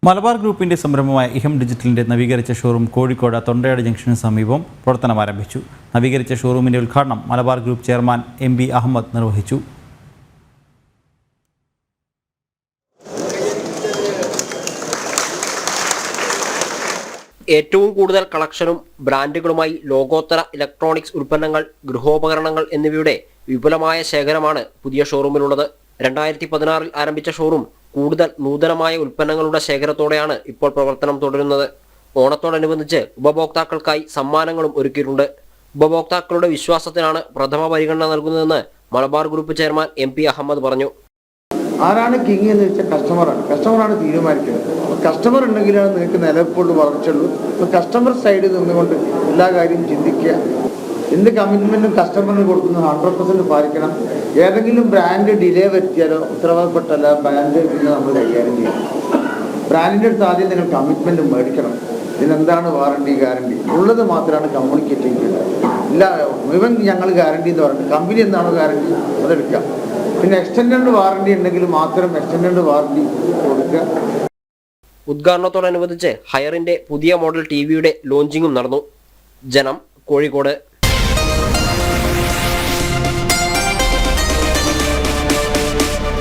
മലബാർ ഗ്രൂപ്പിന്റെ സംരംഭമായ ഇഹം ഡിജിറ്റലിന്റെ നവീകരിച്ച ഷോറൂം കോഴിക്കോട് തൊണ്ടയാട് ജംഗ്ഷന് സമീപം പ്രവർത്തനം ആരംഭിച്ചു. നവീകരിച്ച ഷോറൂമിന്റെ ഉദ്ഘാടനം Malabar group chairman MB Ahmed നിർവഹിച്ചു. ഏറ്റവും കൂടുതൽ കളക്ഷനും ബ്രാൻഡുകളുമായി ലോകോത്തര ഇലക്ട്രോണിക്സ് ഉൽപ്പന്നങ്ങൾ, ഗൃഹോപകരണങ്ങൾ എന്നിവയുടെ വിപുലമായ ശേഖരമാണ് പുതിയ ഷോറൂമിലുള്ളത്. 2016 ആരംഭിച്ച ഷോറൂം കൂടുതൽ നൂതനമായ ഉൽപ്പന്നങ്ങളുടെ ശേഖരത്തോടെയാണ് ഇപ്പോൾ പ്രവർത്തനം തുടരുന്നത്. ഓണത്തോടനുബന്ധിച്ച് ഉപഭോക്താക്കൾക്കായി സമ്മാനങ്ങളും ഒരുക്കിയിട്ടുണ്ട്. ഉപഭോക്താക്കളുടെ വിശ്വാസത്തിനാണ് പ്രഥമ പരിഗണന നൽകുന്നതെന്ന് Malabar group chairman MB Ahmed പറഞ്ഞു. ആരാണ് കിങ് എന്ന് വെച്ചാൽ കസ്റ്റമറാണ് തീരുമാനിക്കുന്നത്. കസ്റ്റമർ ഉണ്ടെങ്കിലാണ് നിങ്ങൾക്ക് നിലനിൽപ്പോട്ട് വളർച്ചുള്ളൂ. ഇപ്പോൾ കസ്റ്റമർ സൈഡിൽ നിന്നുകൊണ്ട് എല്ലാ കാര്യവും ചിന്തിക്കുക. എന്ത് കമ്മിറ്റ്മെൻറ്റും കസ്റ്റമറിന് കൊടുക്കുന്നത് 100% പാലിക്കണം. ഏതെങ്കിലും ബ്രാൻഡ് ഡിലേ വരുത്തിയാലോ ഉത്തരവാദപ്പെട്ടല്ല ബ്രാൻഡ് പിന്നെ നമ്മൾ കൈകാര്യം ചെയ്യണം. ബ്രാൻഡിൻ്റെ അടുത്ത് ആദ്യം നിങ്ങൾ കമ്മിറ്റ്മെൻറ്റ് മേടിക്കണം. ഇതിനെന്താണ് വാറണ്ടി, ഗ്യാരണ്ടി ഉള്ളത് മാത്രമാണ് കമ്മ്യൂണിക്കേറ്റ് ചെയ്യുന്നത്. ഇല്ല മുഴുവൻ ഞങ്ങൾ ഗ്യാരണ്ടി എന്ന് പറയുന്നത് കമ്പനി എന്താണോ ഗ്യാരണ്ടി അതെടുക്കാം. പിന്നെ എക്സ്റ്റൻഡഡ് വാറണ്ടി ഉണ്ടെങ്കിൽ മാത്രം എക്സ്റ്റൻഡഡ് വാറണ്ടി കൊടുക്കുക. ഉദ്ഘാടനത്തോടനുബന്ധിച്ച് ഹയറിന്റെ പുതിയ മോഡൽ ടിവിയുടെ ലോഞ്ചിങ്ങും നടന്നു. ജനം, കോഴിക്കോട്.